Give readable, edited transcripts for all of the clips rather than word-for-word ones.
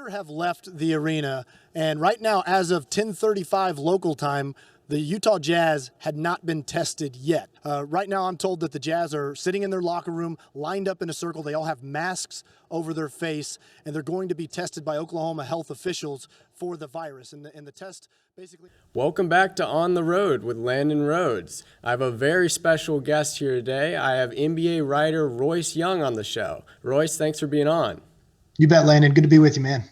Thunder have left the arena, and right now, as of 10:35 local time, the Utah Jazz had not been tested yet. Right now, I'm told that the Jazz are sitting in their locker room, lined up in a circle. They all have masks over their face, and they're going to be tested by Oklahoma health officials for the virus. And the test basically... Welcome back to On the Road with Landon Rhoads. I have a very special guest here today. I have NBA writer Royce Young on the show. Royce, thanks for being on. You bet, Landon. Good to be with you, man.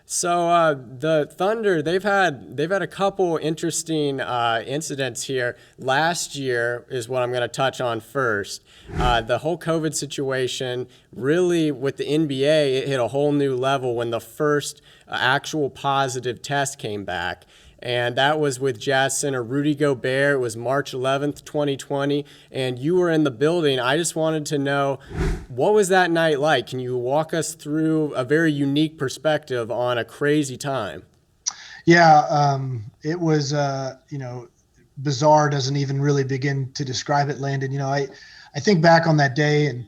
So the Thunder, they've had a couple interesting incidents here. Last year is what I'm going to touch on first. The whole COVID situation, really with the NBA, it hit a whole new level when the first actual positive test came back. And that was with Jazz center Rudy Gobert. It was March 11th, 2020, and you were in the building. I just wanted to know, what was that night like? Can you walk us through a very unique perspective on a crazy time? Yeah, it was, bizarre doesn't even really begin to describe it, Landon. I think back on that day, and,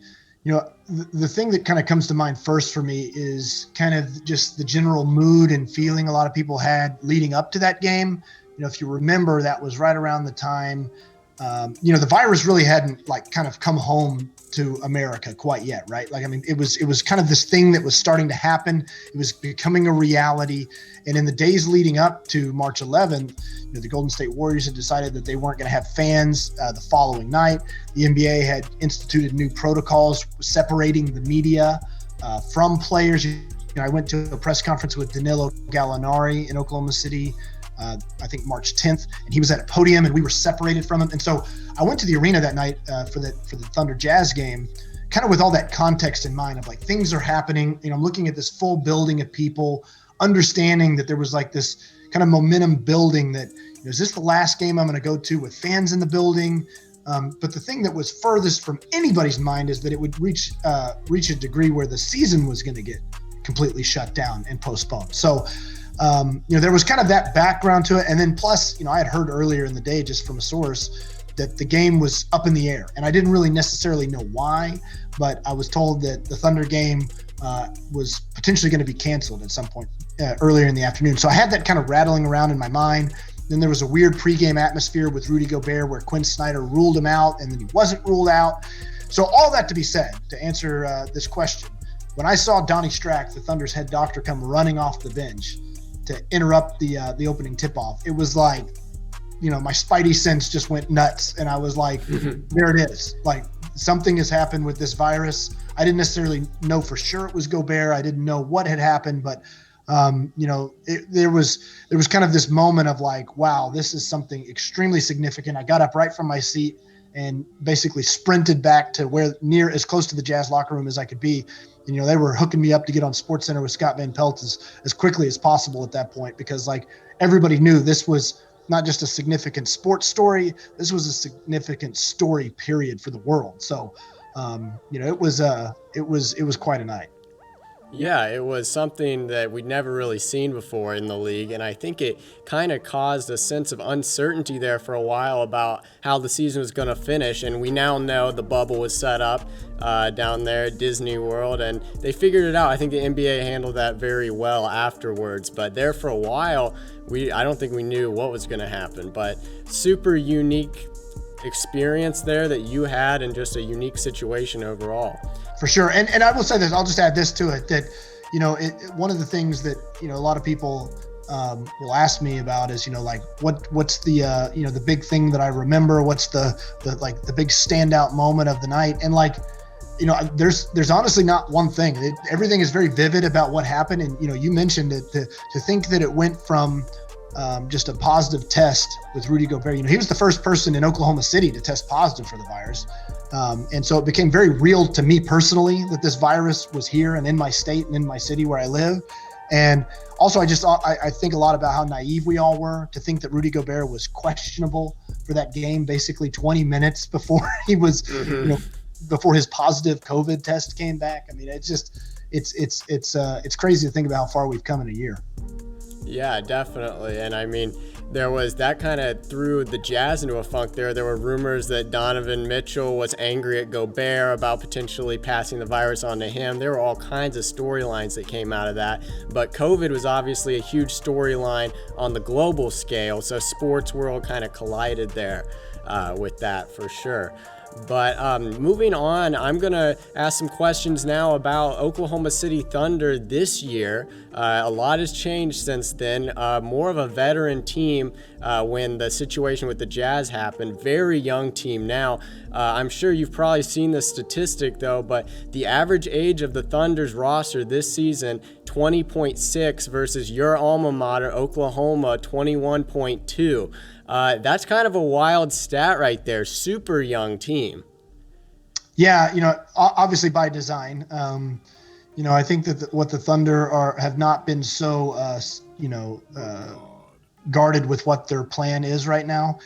the thing that kind of comes to mind first for me is kind of just the general mood and feeling a lot of people had leading up to that game. If you remember, that was right around the time, the virus really hadn't kind of come home to America quite yet, right? It was kind of this thing that was starting to happen. It was becoming a reality. And in the days leading up to March 11th, the Golden State Warriors had decided that they weren't going to have fans the following night. The NBA had instituted new protocols separating the media from players. I went to a press conference with Danilo Gallinari in Oklahoma City, I think March 10th, and he was at a podium and we were separated from him. And so I went to the arena that night for the Thunder Jazz game, kind of with all that context in mind of things are happening. I'm looking at this full building of people, understanding that there was this kind of momentum building that, is this the last game I'm going to go to with fans in the building? But the thing that was furthest from anybody's mind is that it would reach a degree where the season was going to get completely shut down and postponed. So, there was kind of that background to it. And then plus, I had heard earlier in the day, just from a source, that the game was up in the air. And I didn't really necessarily know why, but I was told that the Thunder game was potentially going to be canceled at some point earlier in the afternoon. So I had that kind of rattling around in my mind. Then there was a weird pregame atmosphere with Rudy Gobert where Quinn Snyder ruled him out and then he wasn't ruled out. So all that to be said, to answer this question, when I saw Donnie Strack, the Thunder's head doctor, come running off the bench to interrupt the opening tip-off, it was like, my spidey sense just went nuts. And I was like, there it is. Something has happened with this virus. I didn't necessarily know for sure it was Gobert. I didn't know what had happened, but there was kind of this moment of wow, this is something extremely significant. I got up right from my seat and basically sprinted back to as close to the Jazz locker room as I could be. They were hooking me up to get on SportsCenter with Scott Van Pelt as quickly as possible at that point, because everybody knew this was not just a significant sports story. This was a significant story, period, for the world. So, it was quite a night. Yeah, it was something that we'd never really seen before in the league, and I think it kind of caused a sense of uncertainty there for a while about how the season was going to finish, and we now know the bubble was set up down there at Disney World, and they figured it out. I think the NBA handled that very well afterwards, but there for a while, I don't think we knew what was going to happen, but super unique experience there that you had, and just a unique situation overall. For sure. And I will say this, I'll just add this to it, that, one of the things that, a lot of people will ask me about is, what's the, the big thing that I remember, what's the big standout moment of the night. And there's honestly not one thing. Everything is very vivid about what happened. And, you mentioned it, to think that it went from just a positive test with Rudy Gobert. He was the first person in Oklahoma City to test positive for the virus. And so it became very real to me personally that this virus was here and in my state and in my city where I live. And also, I think a lot about how naive we all were to think that Rudy Gobert was questionable for that game, basically 20 minutes before he was, before his positive COVID test came back. It's crazy to think about how far we've come in a year. Yeah, definitely. And I mean, there was that kind of threw the Jazz into a funk there. There were rumors that Donovan Mitchell was angry at Gobert about potentially passing the virus on to him. There were all kinds of storylines that came out of that. But COVID was obviously a huge storyline on the global scale. So sports world kind of collided there with that for sure. But moving on, I'm going to ask some questions now about Oklahoma City Thunder this year. A lot has changed since then. More of a veteran team when the situation with the Jazz happened. Very young team now. I'm sure you've probably seen the statistic, though, but the average age of the Thunder's roster this season, 20.6 versus your alma mater, Oklahoma, 21.2. That's kind of a wild stat right there. Super young team. Yeah, obviously by design. I think that what the Thunder have not been so, guarded with what their plan is right now.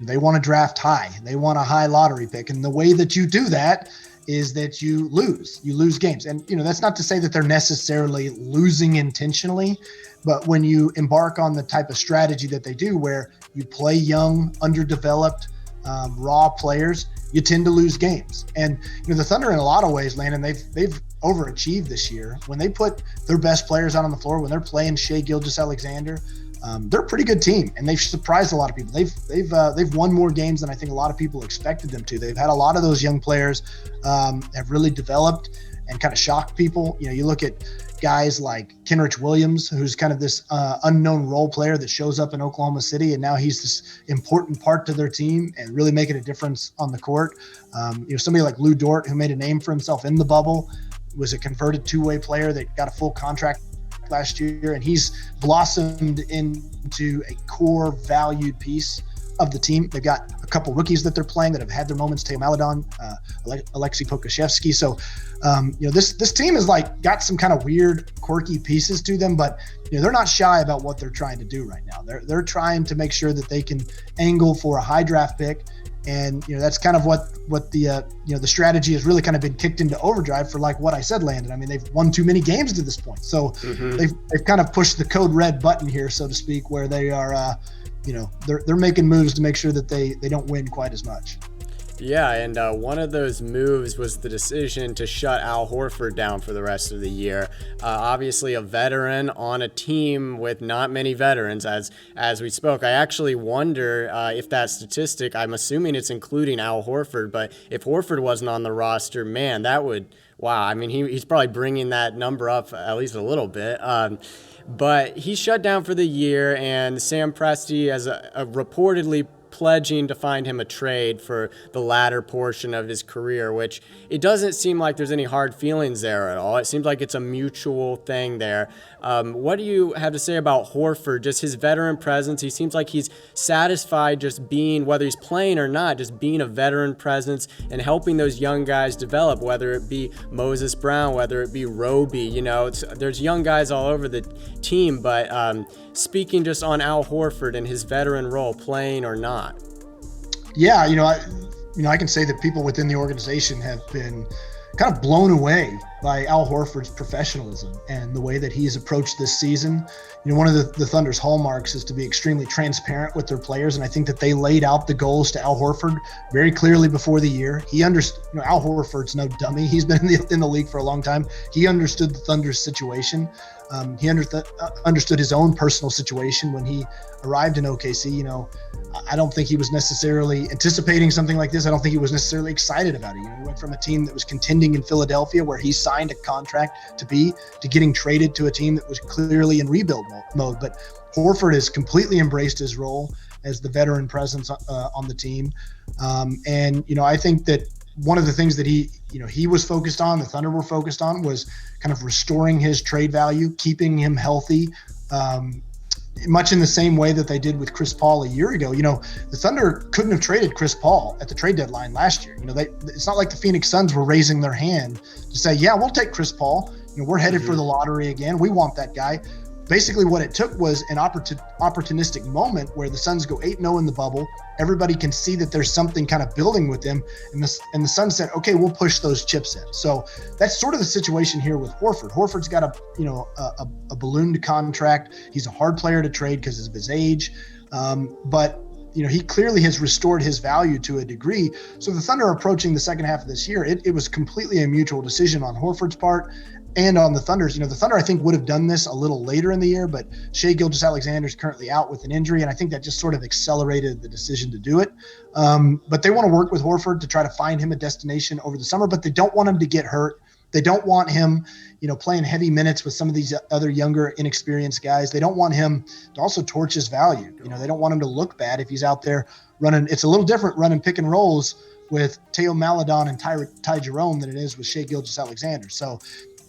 They want to draft high. They want a high lottery pick. And the way that you do that is that you lose games. And, that's not to say that they're necessarily losing intentionally, but when you embark on the type of strategy that they do, where you play young, underdeveloped, raw players, you tend to lose games. And, the Thunder in a lot of ways, Landon, they've overachieved this year. When they put their best players out on the floor, when they're playing Shai Gilgeous-Alexander, they're a pretty good team, and they've surprised a lot of people. They've won more games than I think a lot of people expected them to. They've had a lot of those young players have really developed and kind of shocked people. You look at guys like Kenrich Williams, who's kind of this unknown role player that shows up in Oklahoma City, and now he's this important part to their team and really making a difference on the court. Somebody like Lou Dort, who made a name for himself in the bubble, was a converted two-way player that got a full contract last year, and he's blossomed into a core valued piece of the team. They've got a couple rookies that they're playing that have had their moments, Teo Maledon, Alexei Pokashevsky. So, this team is got some kind of weird, quirky pieces to them, but they're not shy about what they're trying to do right now. They're trying to make sure that they can angle for a high draft pick. And, that's kind of what the strategy has really kind of been kicked into overdrive for, like what I said, Landon. I mean, they've won too many games to this point. So they've kind of pushed the code red button here, so to speak, where they are, they're making moves to make sure that they don't win quite as much. Yeah, and one of those moves was the decision to shut Al Horford down for the rest of the year. Obviously a veteran on a team with not many veterans, as we spoke. I actually wonder if that statistic, I'm assuming it's including Al Horford, but if Horford wasn't on the roster, man, that would, wow. I mean, he's probably bringing that number up at least a little bit. But he's shut down for the year, and Sam Presti has reportedly pledging to find him a trade for the latter portion of his career, which it doesn't seem like there's any hard feelings there at all. It seems like it's a mutual thing there. What do you have to say about Horford, just his veteran presence? He seems like he's satisfied just being, whether he's playing or not, just being a veteran presence and helping those young guys develop, whether it be Moses Brown, whether it be Roby. There's young guys all over the team, but speaking just on Al Horford and his veteran role, playing or not. Yeah, I can say that people within the organization have been kind of blown away by Al Horford's professionalism and the way that he's approached this season. One of the Thunder's hallmarks is to be extremely transparent with their players, and I think that they laid out the goals to Al Horford very clearly before the year. He understood. Al Horford's no dummy. He's been in the league for a long time. He understood the Thunder's situation. He understood his own personal situation when he arrived in OKC. I don't think he was necessarily anticipating something like this. I don't think he was necessarily excited about it. He went from a team that was contending in Philadelphia, where he signed a contract to getting traded to a team that was clearly in rebuild mode. But Horford has completely embraced his role as the veteran presence on the team. I think that one of the things that he was focused on, the Thunder were focused on, was kind of restoring his trade value, keeping him healthy, much in the same way that they did with Chris Paul a year ago. The Thunder couldn't have traded Chris Paul at the trade deadline last year. It's not like the Phoenix Suns were raising their hand to say, yeah, we'll take Chris Paul. We're headed for the lottery again. We want that guy. basically what it took was an opportunistic moment where the Suns go 8-0 in the bubble. Everybody can see that there's something kind of building with them. And the Suns said, okay, we'll push those chips in. So that's sort of the situation here with Horford. Horford's got a ballooned contract. He's a hard player to trade because of his age. But he clearly has restored his value to a degree. So the Thunder approaching the second half of this year, it was completely a mutual decision on Horford's part and on the Thunder's. The Thunder, I think, would have done this a little later in the year, but Shai Gilgeous-Alexander is currently out with an injury, and I think that just sort of accelerated the decision to do it. But they want to work with Horford to try to find him a destination over the summer, but they don't want him to get hurt. They don't want him, playing heavy minutes with some of these other younger, inexperienced guys. They don't want him to also torch his value. They don't want him to look bad if he's out there running. It's a little different running pick and rolls with Teo Maledon and Ty Jerome than it is with Shai Gilgeous-Alexander. So,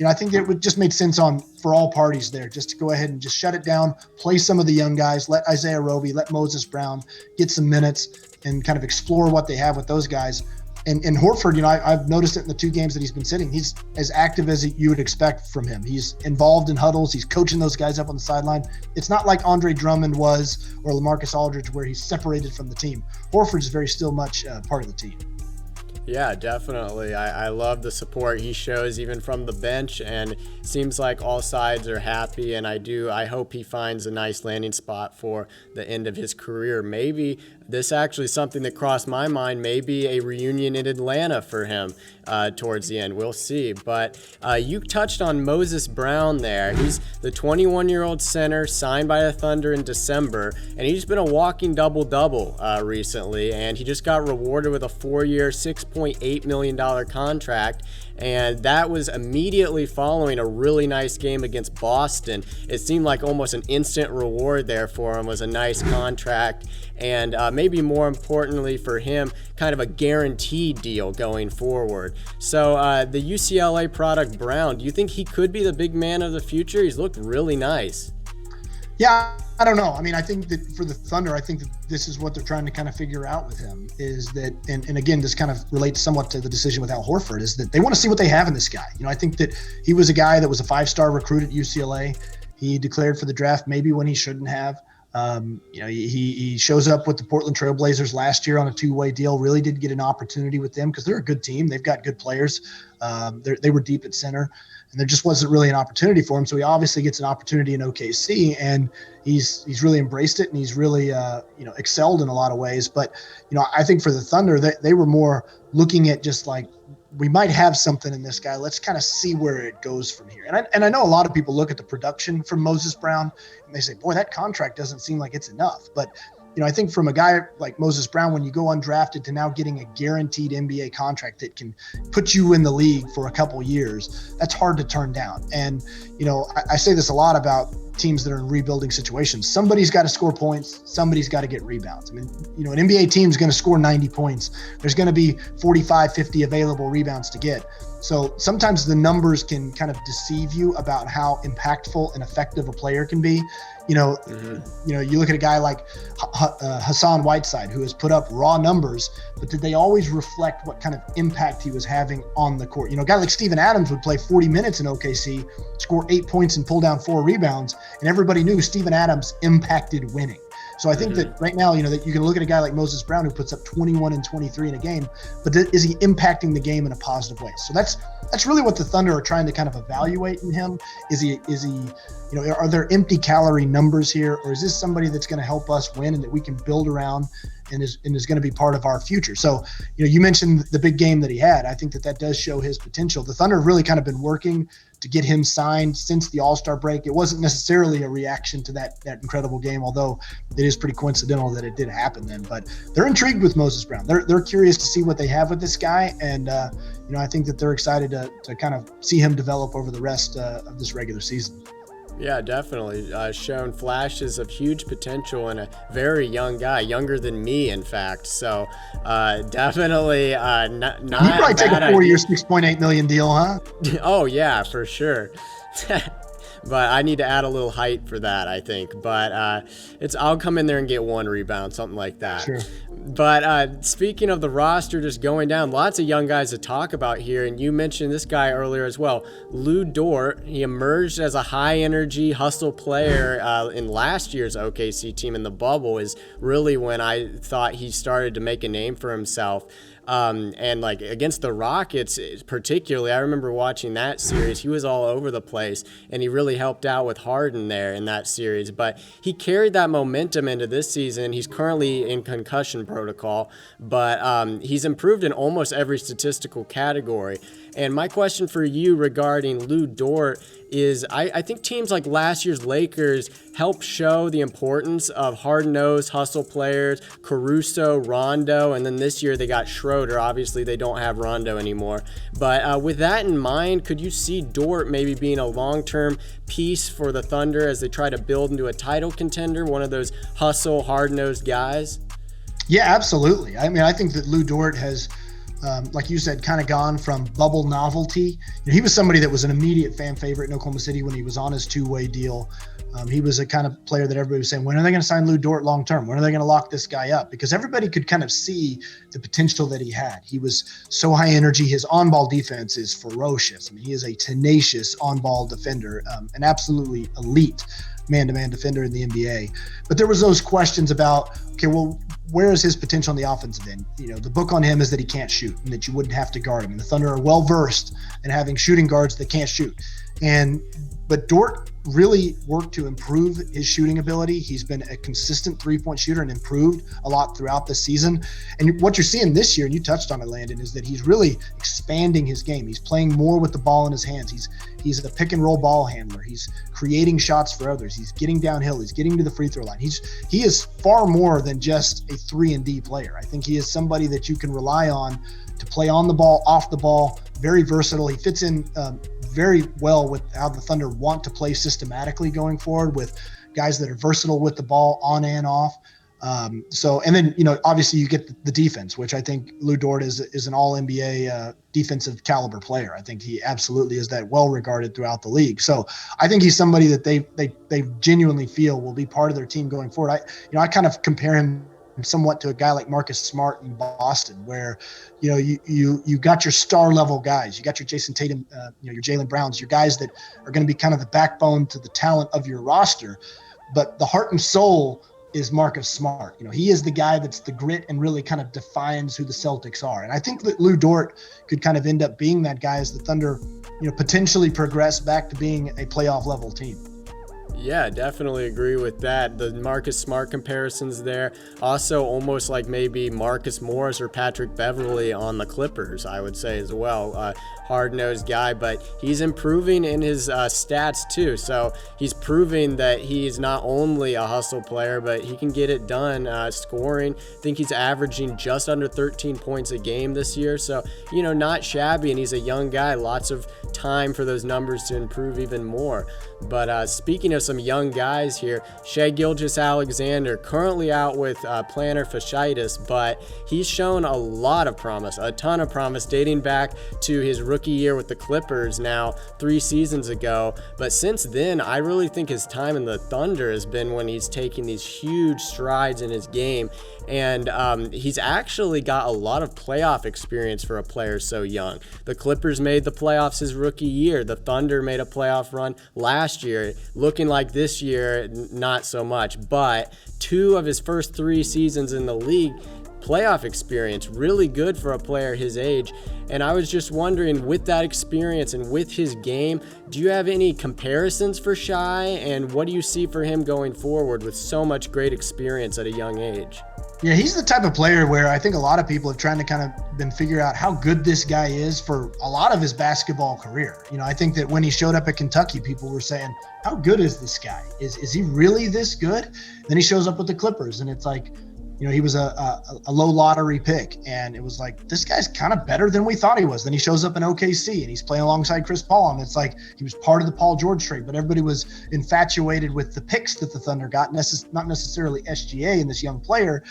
I think it would just made sense for all parties there just to go ahead and just shut it down, play some of the young guys, let Isaiah Roby, let Moses Brown get some minutes and kind of explore what they have with those guys. And Horford, I've noticed it in the 2 games that he's been sitting. He's as active as you would expect from him. He's involved in huddles. He's coaching those guys up on the sideline. It's not like Andre Drummond was or LaMarcus Aldridge where he's separated from the team. Horford's very still much part of the team. Yeah, definitely. I love the support he shows even from the bench, and seems like all sides are happy, and I hope he finds a nice landing spot for the end of his career. Maybe this actually is something that crossed my mind, maybe a reunion in Atlanta for him towards the end. We'll see. But you touched on Moses Brown there. He's the 21-year-old center signed by the Thunder in December, and he's been a walking double-double recently, and he just got rewarded with a 4-year, $6.8 million contract, and that was immediately following a really nice game against Boston. It seemed like almost an instant reward there for him, was a nice contract, and maybe more importantly for him, kind of a guaranteed deal going forward. So the UCLA product Brown, do you think he could be the big man of the future? He's looked really nice. Yeah, I don't know. I mean, I think that for the Thunder, I think that this is what they're trying to kind of figure out with him is that, and again, this kind of relates somewhat to the decision with Al Horford, is that they want to see what they have in this guy. I think that he was a guy that was a 5-star recruit at UCLA. He declared for the draft maybe when he shouldn't have. He shows up with the Portland Trail Blazers last year on a 2-way deal, really did get an opportunity with them because they're a good team. They've got good players. They were deep at center. And there just wasn't really an opportunity for him. So he obviously gets an opportunity in OKC, and he's really embraced it, and he's really excelled in a lot of ways. But I think for the Thunder, they were more looking at just like, we might have something in this guy. Let's kind of see where it goes from here. And I know a lot of people look at the production from Moses Brown and they say, boy, that contract doesn't seem like it's enough. But I think from a guy like Moses Brown, when you go undrafted to now getting a guaranteed NBA contract that can put you in the league for a couple years, that's hard to turn down. And, I say this a lot about teams that are in rebuilding situations. Somebody's got to score points. Somebody's got to get rebounds. I mean, an NBA team is going to score 90 points. There's going to be 45, 50 available rebounds to get. So sometimes the numbers can kind of deceive you about how impactful and effective a player can be. You look at a guy like Hassan Whiteside, who has put up raw numbers, but did they always reflect what kind of impact he was having on the court? A guy like Steven Adams would play 40 minutes in OKC, score 8 points and pull down 4 rebounds, and everybody knew Steven Adams impacted winning. So I think that right now, that you can look at a guy like Moses Brown who puts up 21 and 23 in a game, but is he impacting the game in a positive way? So that's really what the Thunder are trying to kind of evaluate in him. Is he, are there empty calorie numbers here, or is this somebody that's going to help us win and that we can build around and is going to be part of our future? So, you mentioned the big game that he had. I think that does show his potential. The Thunder have really kind of been working to get him signed since the All-Star break. It wasn't necessarily a reaction to that incredible game, although it is pretty coincidental that it did happen then. But they're intrigued with Moses Brown. They're curious to see what they have with this guy, and I think that they're excited to kind of see him develop over the rest of this regular season. Yeah, definitely. Shown flashes of huge potential in a very young guy, younger than me, in fact. So definitely not. You probably take a 4-year, $6.8 million deal, huh? Oh yeah, for sure. but I need to add a little height for that, I think. But I'll come in there and get 1 rebound, something like that. Sure. But speaking of the roster just going down, lots of young guys to talk about here, and you mentioned this guy earlier as well, Lou Dort. He emerged as a high-energy hustle player in last year's OKC team in the bubble is really when I thought he started to make a name for himself. And like against the Rockets particularly, I remember watching that series. He was all over the place, and he really helped out with Harden there in that series. But he carried that momentum into this season. He's currently in concussion protocol, but he's improved in almost every statistical category. And my question for you regarding Lou Dort is I think teams like last year's Lakers help show the importance of hard-nosed hustle players, Caruso, Rondo, and then this year they got Schroeder. Obviously, they don't have Rondo anymore. But with that in mind, could you see Dort maybe being a long-term piece for the Thunder as they try to build into a title contender, one of those hustle, hard-nosed guys? Yeah, absolutely. I mean, I think that Lou Dort has like you said, kind of gone from bubble novelty. He was somebody that was an immediate fan favorite in Oklahoma City when he was on his 2-way deal. He was a kind of player that everybody was saying, when are they going to sign Lou Dort long term? When are they going to lock this guy up? Because everybody could kind of see the potential that he had. He was so high energy. His on-ball defense is ferocious. I mean, he is a tenacious on-ball defender, an absolutely elite man-to-man defender in the NBA. But there was those questions about, okay, well, where is his potential on the offensive end? The book on him is that he can't shoot and that you wouldn't have to guard him. And the Thunder are well versed in having shooting guards that can't shoot. But Dort really worked to improve his shooting ability. He's been a consistent 3-point shooter and improved a lot throughout the season. And what you're seeing this year, and you touched on it, Landon, is that he's really expanding his game. He's playing more with the ball in his hands. He's a pick and roll ball handler. He's creating shots for others. He's getting downhill. He's getting to the free throw line. He is far more than just a 3-and-D player. I think he is somebody that you can rely on to play on the ball, off the ball, very versatile. He fits in very well with how the Thunder want to play systematically going forward, with guys that are versatile with the ball on and off. And then, obviously you get the defense, which I think Lou Dort is an all NBA defensive caliber player. I think he absolutely is that well regarded throughout the league. So I think he's somebody that they genuinely feel will be part of their team going forward. I kind of compare him somewhat to a guy like Marcus Smart in Boston, where you got your star level guys, you got your Jason Tatum, your Jaylen Browns, your guys that are going to be kind of the backbone to the talent of your roster, but the heart and soul is Marcus Smart. He is the guy that's the grit and really kind of defines who the Celtics are. And I think that Lou Dort could kind of end up being that guy as the Thunder potentially progress back to being a playoff level team. Yeah, definitely agree with that. The Marcus Smart comparisons there. Also, almost like maybe Marcus Morris or Patrick Beverley on the Clippers, I would say as well. Hard-nosed guy, but he's improving in his stats too. So he's proving that he's not only a hustle player, but he can get it done scoring. I think he's averaging just under 13 points a game this year. So, not shabby, and he's a young guy. Lots of time for those numbers to improve even more. But speaking of some young guys here, Shai Gilgeous-Alexander currently out with plantar fasciitis, but he's shown a lot of promise, a ton of promise, dating back to his rookie year with the Clippers now 3 seasons ago. But since then, I really think his time in the Thunder has been when he's taking these huge strides in his game. And he's actually got a lot of playoff experience for a player so young. The Clippers made the playoffs his rookie year. The Thunder made a playoff run last year. Looking like this year, not so much. But 2 of his first 3 seasons in the league, playoff experience, really good for a player his age. And I was just wondering, with that experience and with his game, do you have any comparisons for Shai? And what do you see for him going forward with so much great experience at a young age? Yeah, he's the type of player where I think a lot of people have trying to kind of been figure out how good this guy is for a lot of his basketball career. I think that when he showed up at Kentucky, people were saying, how good is this guy? Is he really this good? Then he shows up with the Clippers, and it's like, he was a low lottery pick, and it was like, this guy's kind of better than we thought he was. Then he shows up in OKC, and he's playing alongside Chris Paul, and it's like he was part of the Paul George trade, but everybody was infatuated with the picks that the Thunder got, not necessarily SGA and this young player,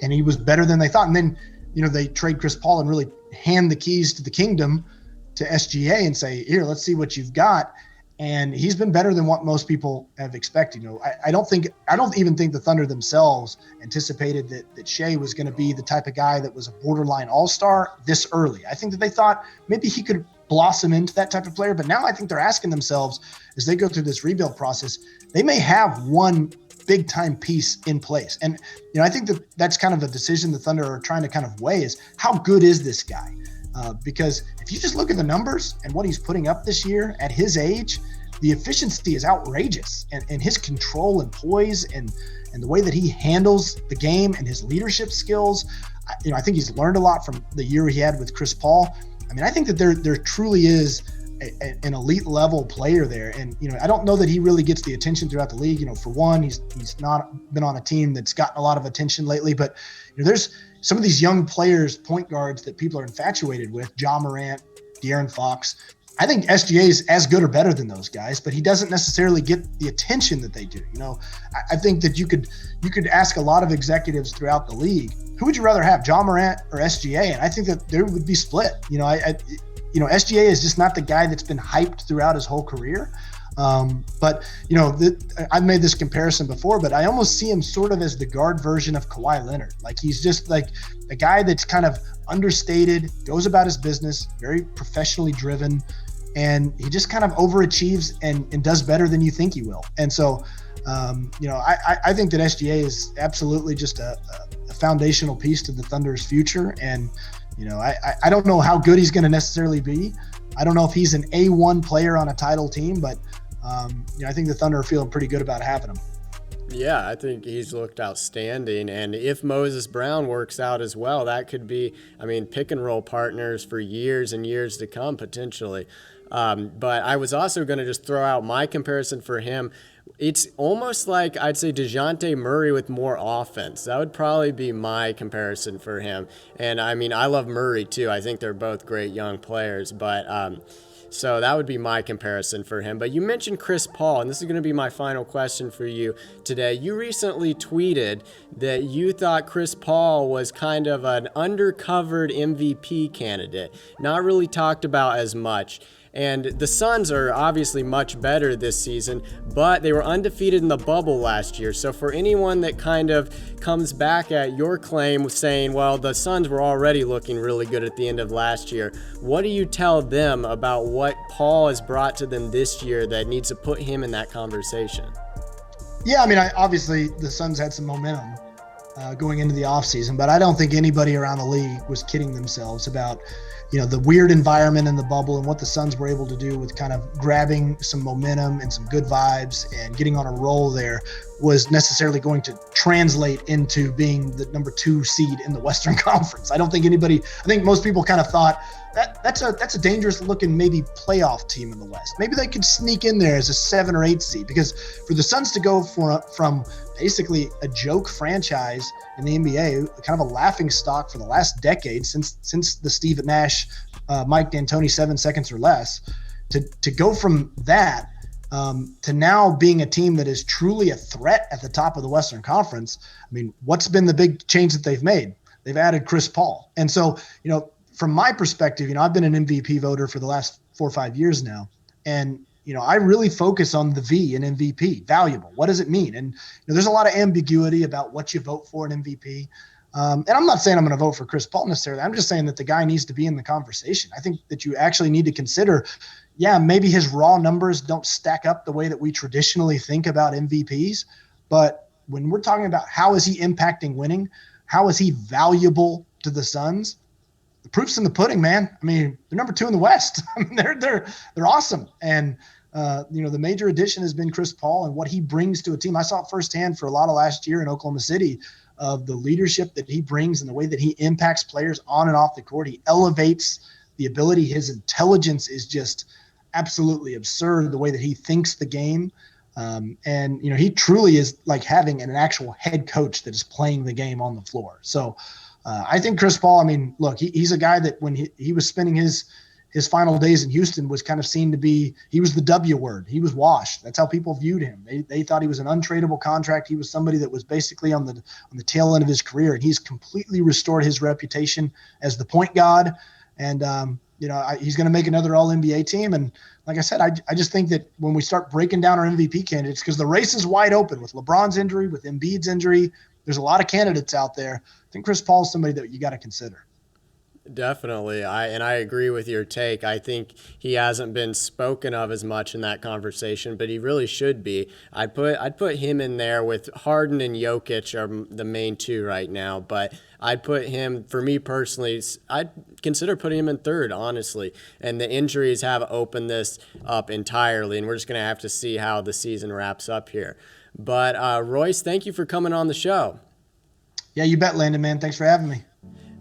and he was better than they thought. And then, they trade Chris Paul and really hand the keys to the kingdom to SGA and say, here, let's see what you've got. And he's been better than what most people have expected. I don't even think the Thunder themselves anticipated that Shai was going to be the type of guy that was a borderline all-star this early. I think that they thought maybe he could blossom into that type of player. But now I think they're asking themselves, as they go through this rebuild process, they may have one big time piece in place. And, I think that's kind of a decision the Thunder are trying to kind of weigh is how good is this guy? Because if you just look at the numbers and what he's putting up this year at his age, the efficiency is outrageous, and his control and poise and the way that he handles the game and his leadership skills. I think he's learned a lot from the year he had with Chris Paul. I think that there truly is an elite level player there. And, I don't know that he really gets the attention throughout the league. For one, he's not been on a team that's gotten a lot of attention lately, but there's some of these young players, point guards that people are infatuated with, Ja Morant, De'Aaron Fox. I think SGA is as good or better than those guys, but he doesn't necessarily get the attention that they do. I think that you could ask a lot of executives throughout the league, who would you rather have, Ja Morant or SGA? And I think that there would be split. SGA is just not the guy that's been hyped throughout his whole career. But I've made this comparison before, but I almost see him sort of as the guard version of Kawhi Leonard. Like he's just like a guy that's kind of understated, goes about his business, very professionally driven, and he just kind of overachieves and does better than you think he will. And so, I think that SGA is absolutely just a foundational piece to the Thunder's future. And, I don't know how good he's going to necessarily be. I don't know if he's an A1 player on a title team, but I think the Thunder are feeling pretty good about having him. Yeah, I think he's looked outstanding. And if Moses Brown works out as well, that could be, pick and roll partners for years and years to come, potentially. But I was also going to just throw out my comparison for him. It's almost like I'd say DeJounte Murray with more offense. That would probably be my comparison for him. And I love Murray too. I think they're both great young players, but so that would be my comparison for him. But you mentioned Chris Paul, and this is going to be my final question for you today. You recently tweeted that you thought Chris Paul was kind of an undercovered MVP candidate, not really talked about as much. And the Suns are obviously much better this season, but they were undefeated in the bubble last year. So for anyone that kind of comes back at your claim saying, well, the Suns were already looking really good at the end of last year, what do you tell them about what Paul has brought to them this year that needs to put him in that conversation? Yeah, obviously the Suns had some momentum going into the offseason, but I don't think anybody around the league was kidding themselves about the weird environment in the bubble and what the Suns were able to do with kind of grabbing some momentum and some good vibes and getting on a roll there was necessarily going to translate into being the number 2 seed in the Western Conference. I think most people kind of thought that's a dangerous looking maybe playoff team in the West. Maybe they could sneak in there as a 7 or 8 seed, because for the Suns to go from basically a joke franchise in the NBA, kind of a laughing stock for the last decade since the Steve Nash, Mike D'Antoni 7 seconds or less, to go from that to now being a team that is truly a threat at the top of the Western Conference. What's been the big change that they've made? They've added Chris Paul. And so, from my perspective, I've been an MVP voter for the last 4 or 5 years now. And, I really focus on the V in MVP, valuable. What does it mean? And there's a lot of ambiguity about what you vote for in MVP. And I'm not saying I'm going to vote for Chris Paul necessarily. I'm just saying that the guy needs to be in the conversation. I think that you actually need to consider, maybe his raw numbers don't stack up the way that we traditionally think about MVPs. But when we're talking about how is he impacting winning, how is he valuable to the Suns, the proof's in the pudding, man. They're number 2 in the West. They're awesome. And, the major addition has been Chris Paul and what he brings to a team. I saw it firsthand for a lot of last year in Oklahoma City of the leadership that he brings and the way that he impacts players on and off the court. He elevates the ability. His intelligence is just absolutely absurd, the way that he thinks the game. And he truly is like having an actual head coach that is playing the game on the floor. So I think Chris Paul, look, he's a guy that when he was spending his final days in Houston was kind of seen to be, he was the W word. He was washed. That's how people viewed him. They thought he was an untradeable contract. He was somebody that was basically on the tail end of his career, and he's completely restored his reputation as the point guard. And He's going to make another All-NBA team. And like I said, I just think that when we start breaking down our MVP candidates, because the race is wide open with LeBron's injury, with Embiid's injury, there's a lot of candidates out there. I think Chris Paul's somebody that you got to consider. Definitely. I agree with your take. I think he hasn't been spoken of as much in that conversation, but he really should be. I'd put him in there with Harden and Jokic are the main two right now, but I'd put him, for me personally, I'd consider putting him in third, honestly. And the injuries have opened this up entirely, and we're just going to have to see how the season wraps up here. But Royce, thank you for coming on the show. Yeah, you bet, Landon, man. Thanks for having me.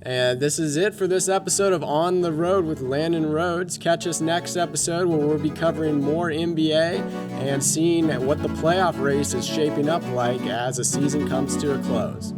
And this is it for this episode of On the Road with Landon Rhoads. Catch us next episode where we'll be covering more NBA and seeing what the playoff race is shaping up like as the season comes to a close.